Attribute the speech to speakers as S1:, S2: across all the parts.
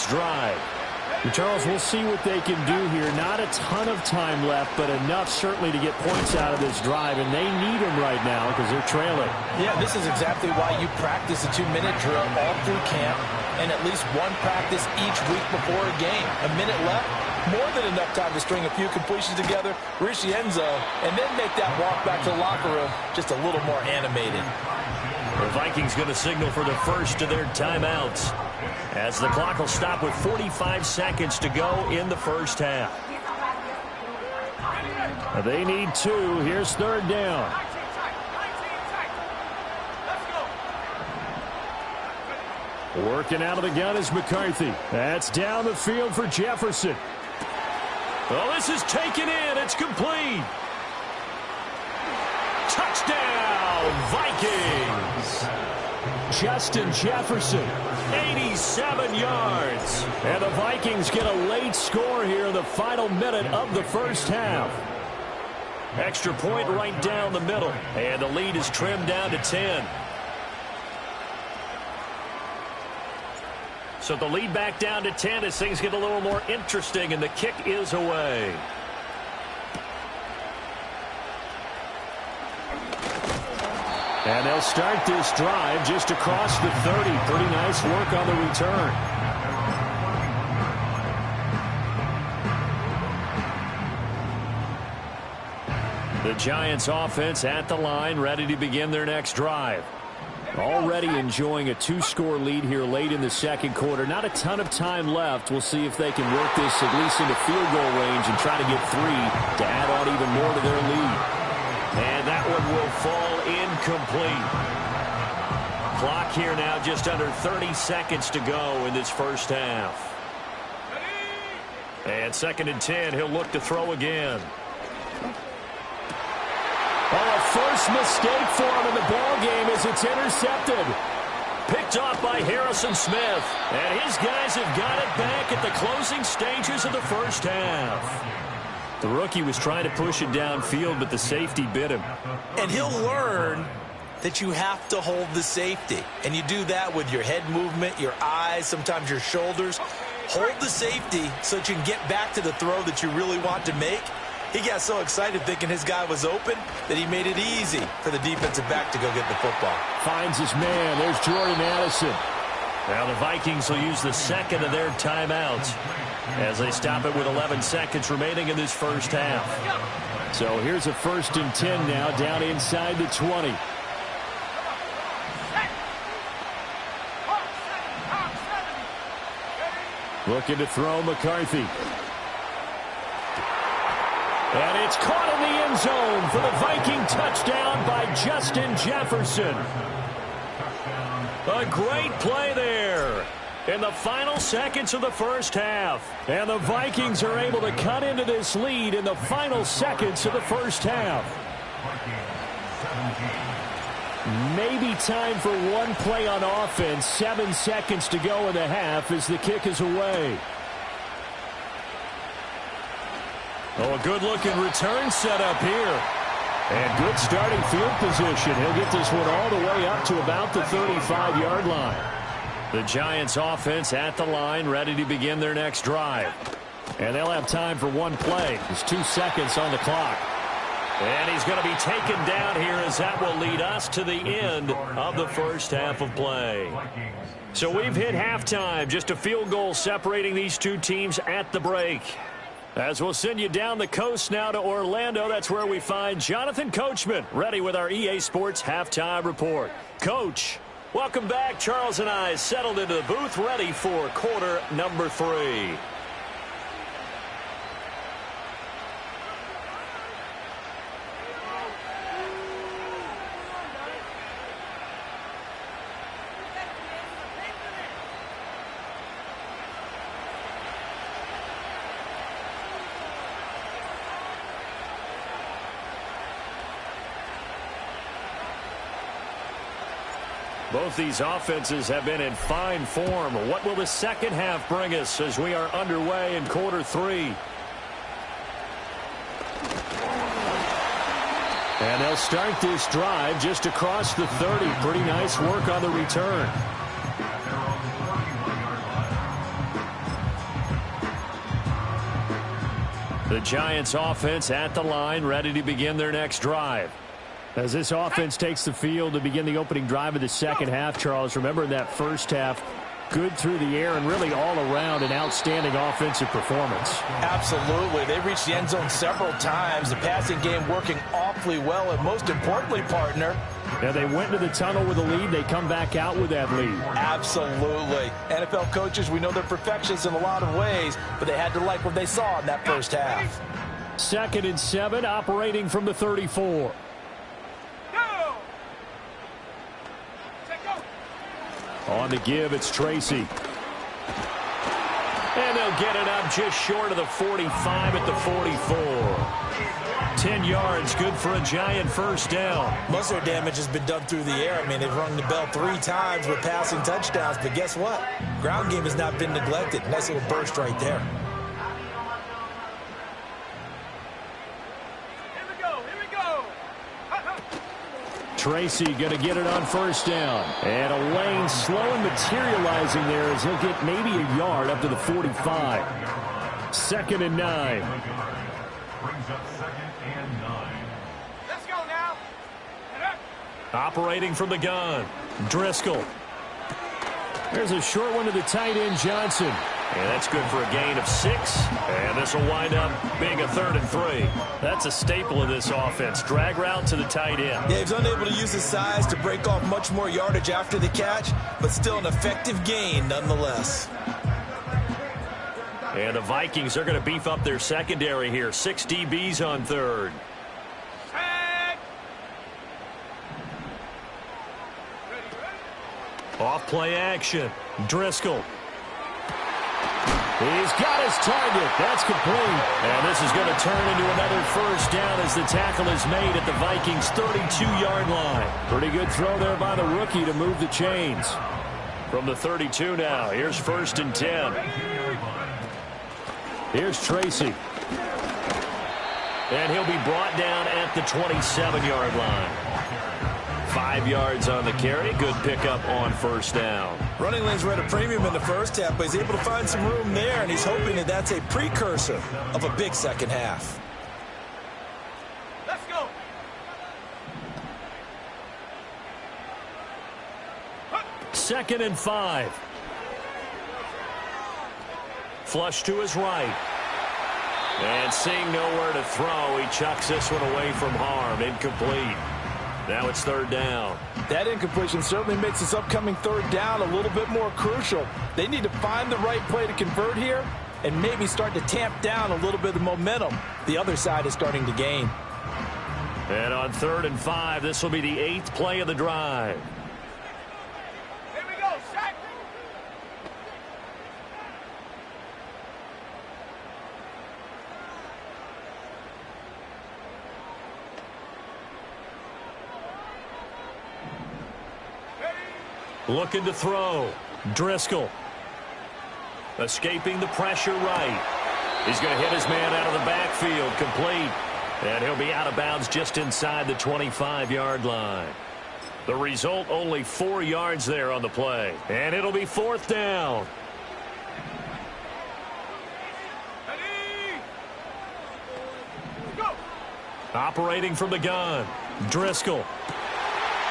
S1: drive.
S2: And Charles, we'll see what they can do here. Not a ton of time left, but enough certainly to get points out of this drive, and they need them right now because they're trailing.
S3: Yeah, this is exactly why you practice a 2-minute drill all through camp and at least one practice each week before a game. A minute left, more than enough time to string a few completions together, reach the end zone, and then make that walk back to the locker room just a little more animated.
S1: The Vikings going to signal for the first of their timeouts, as the clock will stop with 45 seconds to go in the first half.
S2: They need 2. Here's third down. Working out of the gun is McCarthy. That's down the field for Jefferson.
S1: Well, this is taken in. It's complete. Touchdown, Vikings.
S2: Justin Jefferson,
S1: 87 yards.
S2: And the Vikings get a late score here in the final minute of the first half.
S1: Extra point right down the middle. And the lead is trimmed down to 10. So the lead back down to 10 as things get a little more interesting, and the kick is away.
S2: And they'll start this drive just across the 30. Pretty nice work on the return.
S1: The Giants offense at the line, ready to begin their next drive.
S2: Already enjoying a 2-score lead here late in the second quarter. Not a ton of time left. We'll see if they can work this at least into field goal range and try to get 3 to add on even more to their lead.
S1: And that one will fall incomplete. Clock here now just under 30 seconds to go in this first half. And 2nd and 10, he'll look to throw again.
S2: Oh, a first mistake for him in the ball game as it's intercepted.
S1: Picked off by Harrison Smith. And his guys have got it back at the closing stages of the first half.
S2: The rookie was trying to push it downfield, but the safety bit him.
S3: And he'll learn that you have to hold the safety. And you do that with your head movement, your eyes, sometimes your shoulders. Hold the safety so that you can get back to the throw that you really want to make. He got so excited thinking his guy was open that he made it easy for the defensive back to go get the football.
S2: Finds his man. There's Jordan Addison.
S1: Now the Vikings will use the second of their timeouts as they stop it with 11 seconds remaining in this first half.
S2: So here's a 1st and 10 now down inside the 20. Looking to throw McCarthy. And it's caught in the end zone for the Viking touchdown by Justin Jefferson.
S1: A great play there in the final seconds of the first half.
S2: And the Vikings are able to cut into this lead in the final seconds of the first half. Maybe time for one play on offense. 7 seconds to go in the half as the kick is away.
S1: Oh, a good-looking return set up here.
S2: And good starting field position. He'll get this one all the way up to about the 35-yard line.
S1: The Giants offense at the line, ready to begin their next drive.
S2: And they'll have time for one play. There's 2 seconds on the clock.
S1: And he's going to be taken down here as that will lead us to the end of the first half of play. So we've hit halftime. Just a field goal separating these two teams at the break. As we'll send you down the coast now to Orlando, that's where we find Jonathan Coachman, ready with our EA Sports Halftime Report. Coach, welcome back. Charles and I settled into the booth, ready for quarter number 3. Both these offenses have been in fine form. What will the second half bring us as we are underway in quarter 3?
S2: And they'll start this drive just across the 30. Pretty nice work on the return.
S1: The Giants offense at the line, ready to begin their next drive.
S2: As this offense takes the field to begin the opening drive of the second half, Charles, remember in that first half, good through the air and really all around an outstanding offensive performance.
S3: Absolutely. They reached the end zone several times. The passing game working awfully well. And most importantly, partner,
S2: now they went to the tunnel with a lead. They come back out with that lead.
S3: Absolutely. NFL coaches, we know they're perfectionists in a lot of ways, but they had to like what they saw in that first half.
S2: 2nd and 7, operating from the 34. On the give, it's Tracy.
S1: And they'll get it up just short of the 45 at the 44. 10 yards, good for a Giant first down.
S3: Most of their damage has been done through the air. I mean, they've rung the bell 3 times with passing touchdowns, but guess what? Ground game has not been neglected. Nice little burst right there.
S2: Tracy going to get it on first down. And a lane slow and materializing there as he'll get maybe a yard up to the 45. 2nd and 9.
S4: Let's go now.
S1: Operating from the gun, Driscoll.
S2: There's a short one to the tight end, Johnson.
S1: And that's good for a gain of 6. And this will wind up being a 3rd and 3. That's a staple of this offense. Drag route to the tight end.
S3: Yeah, he's unable to use his size to break off much more yardage after the catch, but still an effective gain nonetheless.
S1: And the Vikings are going to beef up their secondary here. 6 DBs on 3rd. Off play action. Driscoll.
S2: He's got his target. That's complete.
S1: And this is going to turn into another first down as the tackle is made at the Vikings' 32-yard line.
S2: Pretty good throw there by the rookie to move the chains.
S1: From the 32 now, here's 1st and 10.
S2: Here's Tracy.
S1: And he'll be brought down at the 27-yard line. 5 yards on the carry. Good pickup on first down.
S3: Running lanes were at a premium in the first half, but he's able to find some room there, and he's hoping that that's a precursor of a big second half.
S4: Let's go.
S1: 2nd and 5. Flush to his right. And seeing nowhere to throw, he chucks this one away from harm. Incomplete. Now it's 3rd down.
S3: That incompletion certainly makes this upcoming 3rd down a little bit more crucial. They need to find the right play to convert here and maybe start to tamp down a little bit of momentum the other side is starting to gain.
S1: And on 3rd and 5, this will be the 8th play of the drive.
S4: Here we go, Shaq.
S1: Looking to throw. Driscoll. Escaping the pressure right. He's going to hit his man out of the backfield. Complete. And he'll be out of bounds just inside the 25-yard line. The result, only 4 yards there on the play. And it'll be 4th down.
S4: Ready? Go.
S1: Operating from the gun. Driscoll.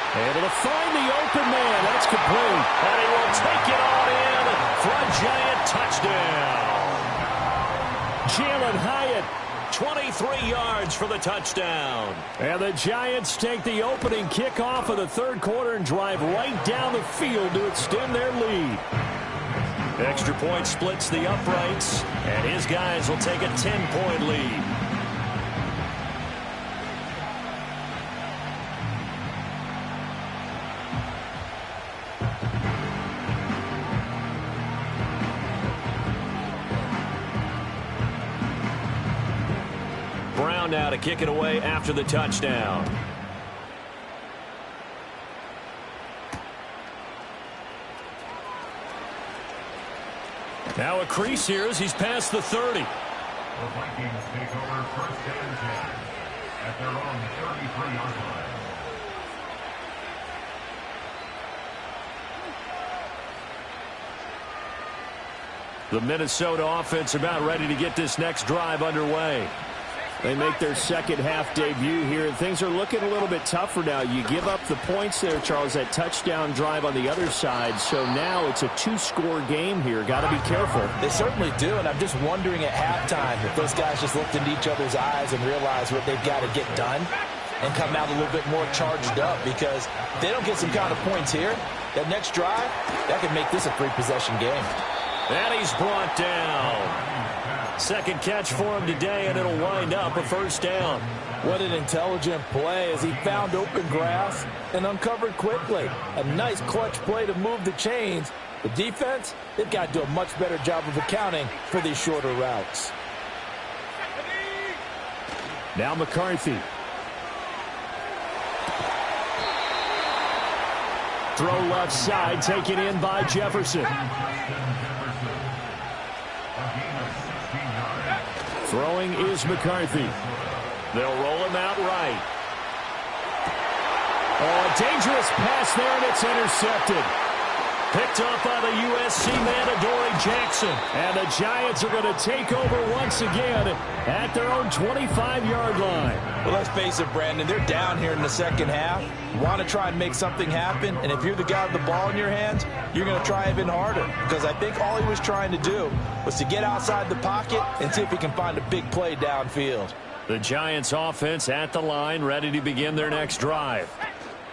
S1: Able to find the open man. That's complete. And he will take it on in for a Giant touchdown.
S2: Jalen Hyatt.
S1: 23 yards for the touchdown.
S2: And the Giants take the opening kickoff of the 3rd quarter and drive right down the field to extend their lead.
S1: Extra point splits the uprights, and his guys will take a 10-point lead. Brown now to kick it away after the touchdown. Now a crease here as he's past the 30.
S5: The Vikings take over 1st and 10 at their own 33-yard line.
S1: The Minnesota offense about ready to get this next drive underway.
S2: They make their second half debut here. Things are looking a little bit tougher now. You give up the points there, Charles, that touchdown drive on the other side. So now it's a two-score game here. Got to be careful.
S3: They certainly do, and I'm just wondering at halftime if those guys just looked into each other's eyes and realized what they've got to get done and come out a little bit more charged up, because if they don't get some kind of points here, that next drive, that could make this a three-possession game.
S1: And he's brought down. Second catch for him today, and it'll wind up a first down.
S3: What an intelligent play as he found open grass and uncovered quickly. A nice clutch play to move the chains. The defense, they've got to do a much better job of accounting for these shorter routes.
S2: Now McCarthy. Throw left side, taken in by Jefferson. Throwing is McCarthy.
S1: They'll roll him out right.
S2: Oh, a dangerous pass there, and it's intercepted.
S1: Picked up by the USC man, Adoree Jackson.
S2: And the Giants are going to take over once again at their own 25-yard line.
S3: Well, let's face it, Brandon, they're down here in the second half. You want to try and make something happen, and if you're the guy with the ball in your hands, you're going to try even harder, because I think all he was trying to do was to get outside the pocket and see if he can find a big play downfield.
S1: The Giants offense at the line, ready to begin their next drive.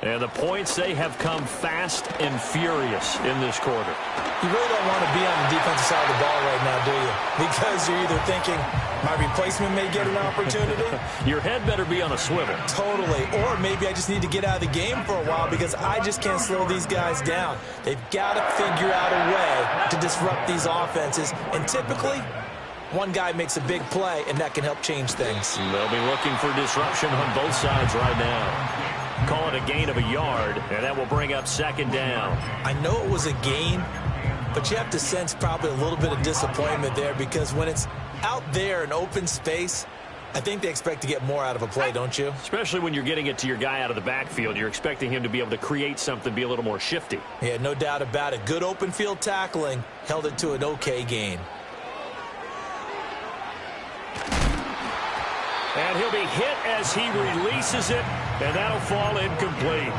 S1: And the points, they have come fast and furious in this quarter.
S3: You really don't want to be on the defensive side of the ball right now, do you? Because you're either thinking, my replacement may get an opportunity.
S1: Your head better be on a swivel.
S3: Totally. Or maybe I just need to get out of the game for a while because I just can't slow these guys down. They've got to figure out a way to disrupt these offenses. And typically, one guy makes a big play, and that can help change things.
S1: They'll be looking for disruption on both sides right now. Call it a gain of a yard, and that will bring up second down.
S3: I know it was a gain, but you have to sense probably a little bit of disappointment there, because when it's out there in open space, I think they expect to get more out of a play, don't you?
S1: Especially when you're getting it to your guy out of the backfield. You're expecting him to be able to create something, be a little more shifty.
S3: Yeah, no doubt about it. Good open field tackling held it to an okay gain.
S1: And he'll be hit as he releases it, and that'll fall incomplete.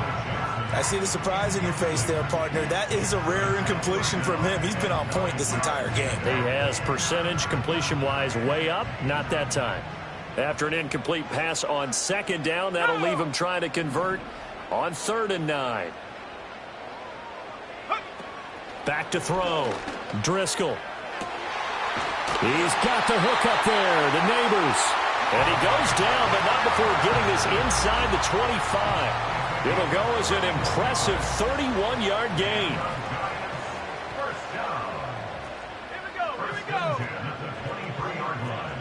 S3: I see the surprise in your face there, partner. That is a rare incompletion from him. He's been on point this entire game.
S1: He has percentage completion-wise way up, not that time. After an incomplete pass on second down, that'll leave him trying to convert on 3rd and 9. Back to throw. Driscoll.
S2: He's got the hook up there. The Neighbors.
S1: And he goes down, but not before getting this inside the 25. It'll go as an impressive 31-yard gain.
S5: First down.
S4: Here we go, here we go.
S5: At the 23-yard line.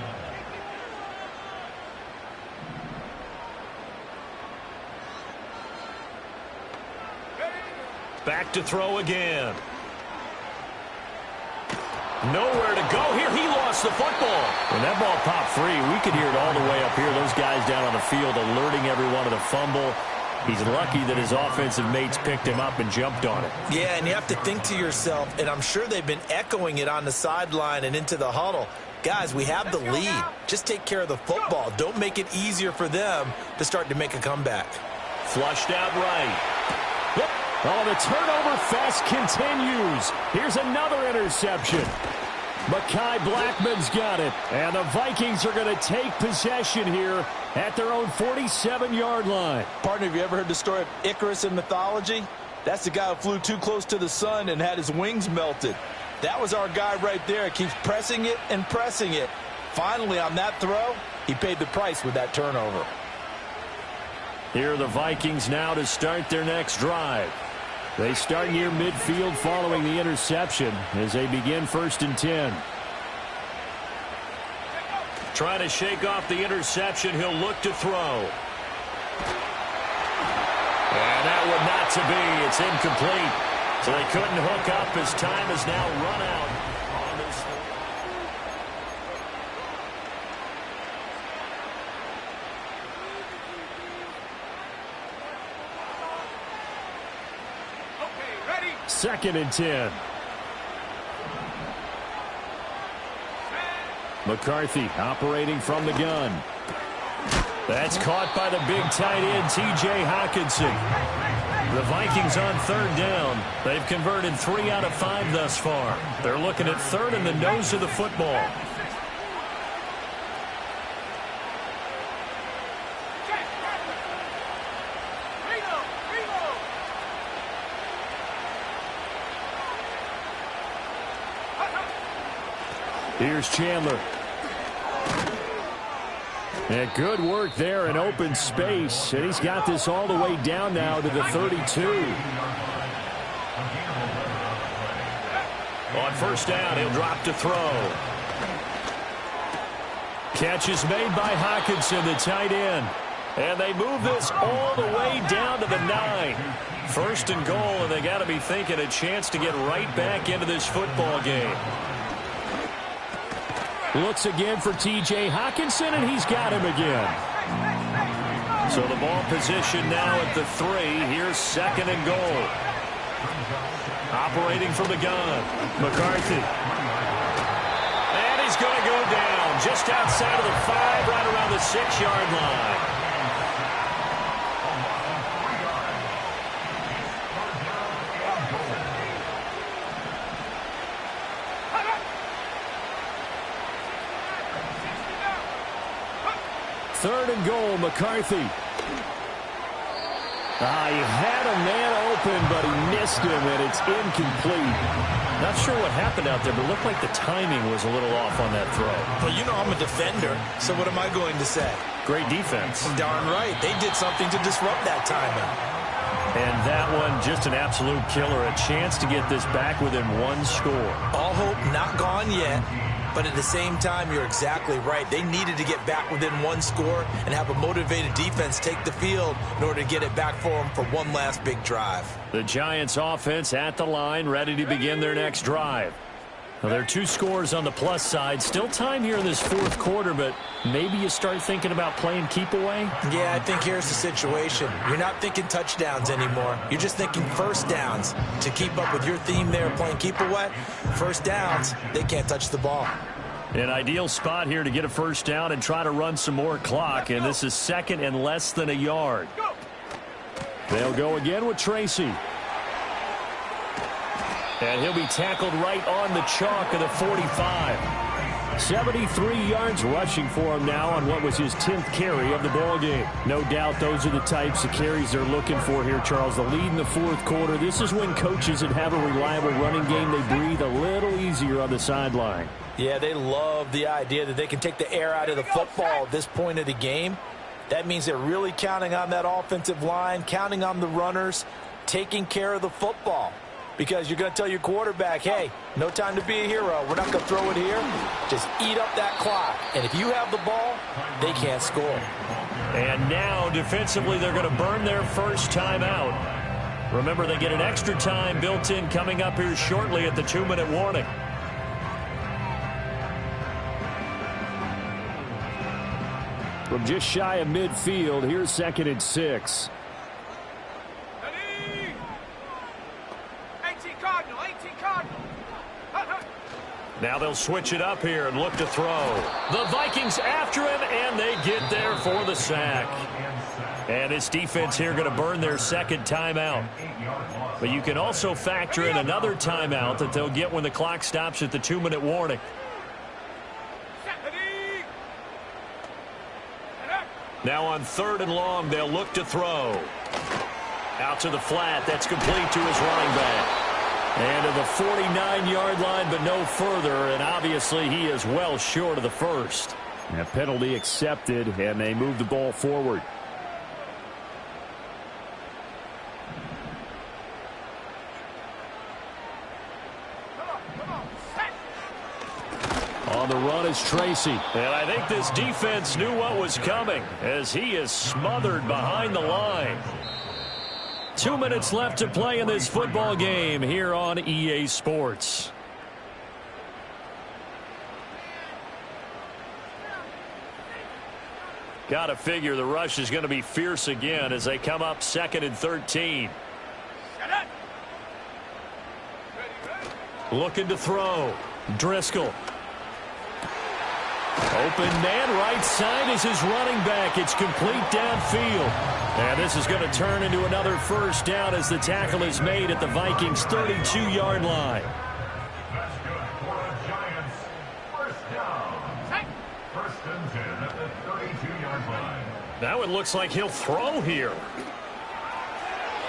S1: Back to throw again. Nowhere to go here. He lost the football.
S2: When that ball popped free, we could hear it all the way up here. Those guys down on the field alerting everyone of the fumble. He's lucky that his offensive mates picked him up and jumped on it.
S3: Yeah, and you have to think to yourself, and I'm sure they've been echoing it on the sideline and into the huddle. Guys, we have the lead. Just take care of the football. Don't make it easier for them to start to make a comeback.
S1: Flushed out right.
S2: Yep. Oh, the turnover fest continues. Here's another interception. Mekhi Blackman's got it. And the Vikings are going to take possession here at their own 47-yard line.
S3: Partner, have you ever heard the story of Icarus in mythology? That's the guy who flew too close to the sun and had his wings melted. That was our guy right there. Keeps pressing it and pressing it. Finally, on that throw, he paid the price with that turnover.
S1: Here are the Vikings now to start their next drive.
S2: They start near midfield following the interception as they begin 1st and 10.
S1: Trying to shake off the interception. He'll look to throw. And that one not to be. It's incomplete. So they couldn't hook up. His time has now run out on this.
S4: Okay, ready?
S2: 2nd and 10. McCarthy operating from the gun.
S1: That's caught by the big tight end, T.J. Hockenson. The Vikings on third down. They've converted 3 out of 5 thus far. They're looking at third in the nose of the football.
S2: Here's Chandler. And good work there in open space. And he's got this all the way down now to the 32.
S1: On first down, he'll drop to throw. Catch is made by Hockenson, the tight end. And they move this all the way down to the 9. First and goal, and they got to be thinking a chance to get right back into this football game.
S2: Looks again for T.J. Hockenson, and he's got him again.
S1: So the ball position now at the 3. Here's second and goal. Operating from the gun, McCarthy. And he's going to go down just outside of the 5, right around the 6-yard line.
S2: Third and goal, McCarthy. He had a man open, but he missed him, and it's incomplete.
S1: Not sure what happened out there, but it looked like the timing was a little off on that throw.
S3: Well, you know I'm a defender, so what am I going to say?
S1: Great defense.
S3: Darn right. They did something to disrupt that timing.
S1: And that one, just an absolute killer. A chance to get this back within 1 score.
S3: All hope not gone yet. But at the same time, you're exactly right. They needed to get back within 1 score and have a motivated defense take the field in order to get it back for them for one last big drive.
S1: The Giants offense at the line, ready to begin their next drive. Now, there are 2 scores on the plus side. Still time here in this 4th quarter, but maybe you start thinking about playing keep away?
S3: Yeah, I think here's the situation. You're not thinking touchdowns anymore. You're just thinking first downs. To keep up with your theme there, playing keep away, first downs, they can't touch the ball.
S1: An ideal spot here to get a first down and try to run some more clock, and this is second and less than a yard.
S2: They'll go again with Tracy.
S1: And he'll be tackled right on the chalk of the 45.
S2: 73 yards rushing for him now on what was his 10th carry of the ball game. No doubt those are the types of carries they're looking for here, Charles. The lead in the 4th quarter. This is when coaches that have a reliable running game, they breathe a little easier on the sideline.
S3: Yeah, they love the idea that they can take the air out of the football at this point of the game. That means they're really counting on that offensive line, counting on the runners, taking care of the football. Because you're going to tell your quarterback, hey, no time to be a hero. We're not going to throw it here. Just eat up that clock. And if you have the ball, they can't score.
S1: And now, defensively, they're going to burn their first timeout. Remember, they get an extra time built in coming up here shortly at the 2-minute warning.
S2: From just shy of midfield, here's 2nd and 6.
S1: Now they'll switch it up here and look to throw. The Vikings after him, and they get there for the sack. And this defense here going to burn their second timeout. But you can also factor in another timeout that they'll get when the clock stops at the 2-minute warning. Now on 3rd and long, they'll look to throw. Out to the flat. That's complete to his running back. And to the 49-yard line, but no further. And obviously, he is well short of the first.
S2: A penalty accepted, and they move the ball forward. On the run is Tracy.
S1: And I think this defense knew what was coming as he is smothered behind the line. 2 minutes left to play in this football game here on EA Sports. Got to figure the rush is going to be fierce again as they come up 2nd and 13. Looking to throw. Driscoll. Open man right side is his running back. It's complete downfield. And this is going to turn into another first down as the tackle is made at the Vikings' 32-yard line.
S5: That's good for the Giants. First down. First and 10 at the 32-yard line.
S1: Now it looks like he'll throw here.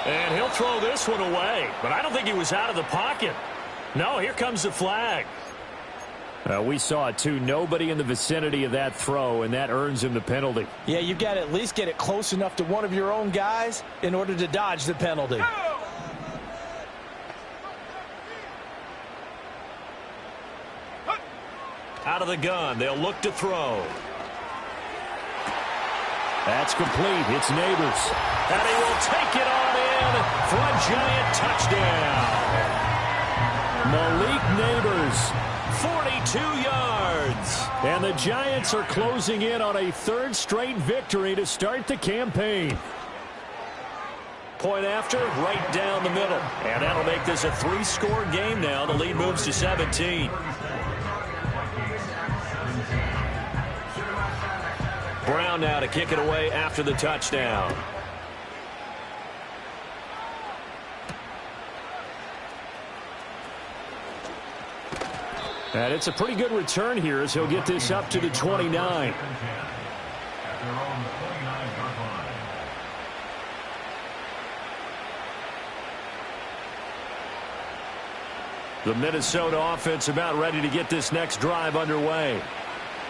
S1: And he'll throw this one away. But I don't think he was out of the pocket. No, here comes the flag.
S2: We saw it, too. Nobody in the vicinity of that throw, and that earns him the penalty.
S3: Yeah, you've got to at least get it close enough to one of your own guys in order to dodge the penalty.
S1: Out of the gun. They'll look to throw.
S2: That's complete. It's Neighbors.
S1: And he will take it on in for a Giant touchdown.
S2: Malik Neighbors.
S1: 42 yards.
S2: And the Giants are closing in on a third straight victory to start the campaign.
S1: Point after, right down the middle. And that'll make this a 3-score game now. The lead moves to 17. Brown now to kick it away after the touchdown.
S2: And it's a pretty good return here as he'll get this up to the 29.
S1: The Minnesota offense about ready to get this next drive underway.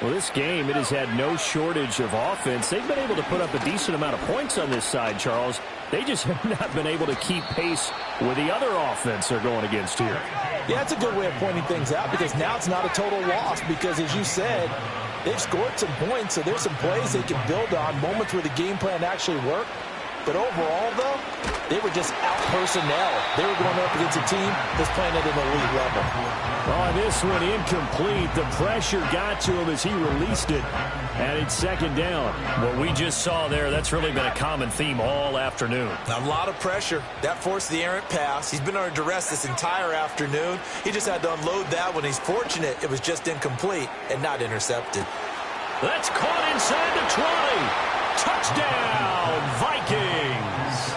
S2: Well, this game, it has had no shortage of offense. They've been able to put up a decent amount of points on this side, Charles. They just have not been able to keep pace with the other offense they're going against here.
S3: Yeah, it's a good way of pointing things out because now it's not a total loss because, as you said, they've scored some points, so there's some plays they can build on, moments where the game plan actually worked. But overall, though, they were just out-personnel. They were going up against a team that's playing at an elite level.
S2: Oh, this one incomplete. The pressure got to him as he released it, and it's second down.
S1: What we just saw there, that's really been a common theme all afternoon.
S3: A lot of pressure. That forced the errant pass. He's been under duress this entire afternoon. He just had to unload that one. He's fortunate it was just incomplete and not intercepted.
S1: That's caught inside the 20. Touchdown, Vikings.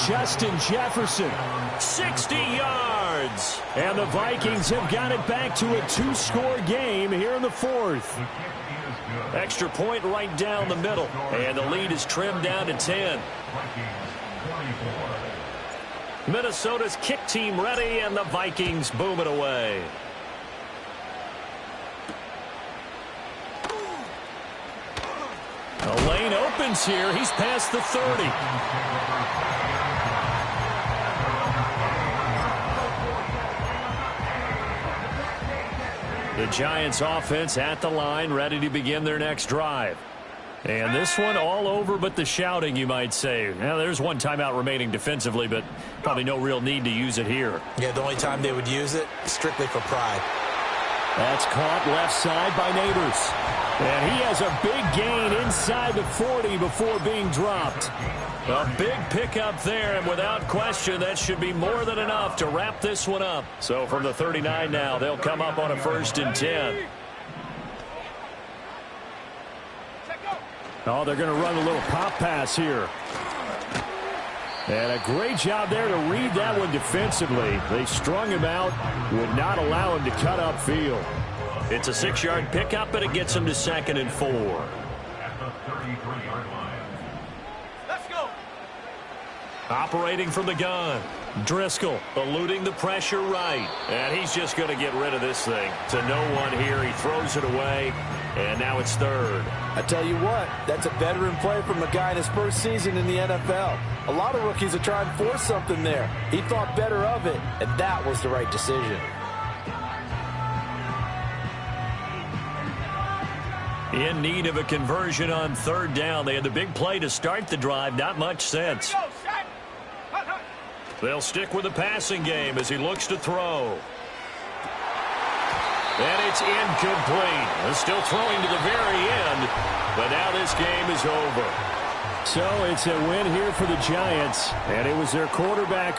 S2: Justin Jefferson.
S1: 60 yards.
S2: And the Vikings have got it back to a 2-score game here in the fourth.
S1: Extra point right down the middle. And the lead is trimmed down to 10. Minnesota's kick team ready, and the Vikings boom it away. The lane opens here. He's past the 30. The Giants offense at the line, ready to begin their next drive. And this one all over but the shouting, you might say. Now, there's one timeout remaining defensively, but probably no real need to use it here.
S3: Yeah, the only time they would use it, strictly for pride.
S2: That's caught left side by Neighbors. And he has a big gain inside the 40 before being dropped.
S1: A big pickup there, and without question, that should be more than enough to wrap this one up. So from the 39 now, they'll come up on a 1st and 10.
S2: Oh, they're going to run a little pop pass here. And a great job there to read that one defensively. They strung him out, would not allow him to cut upfield.
S1: It's a 6-yard pickup, and it gets him to 2nd and 4.
S5: At the 33-yard line.
S4: Let's go.
S1: Operating from the gun. Driscoll eluding the pressure right. And he's just going to get rid of this thing. To no one here. He throws it away. And now it's 3rd.
S3: I tell you what, that's a veteran play from a guy in his first season in the NFL. A lot of rookies are trying to force something there. He thought better of it, and that was the right decision.
S1: In need of a conversion on 3rd down. They had the big play to start the drive. Not much sense. They'll stick with the passing game as he looks to throw. And it's incomplete. They're still throwing to the very end, but now this game is over.
S2: So it's a win here for the Giants, and it was their quarterback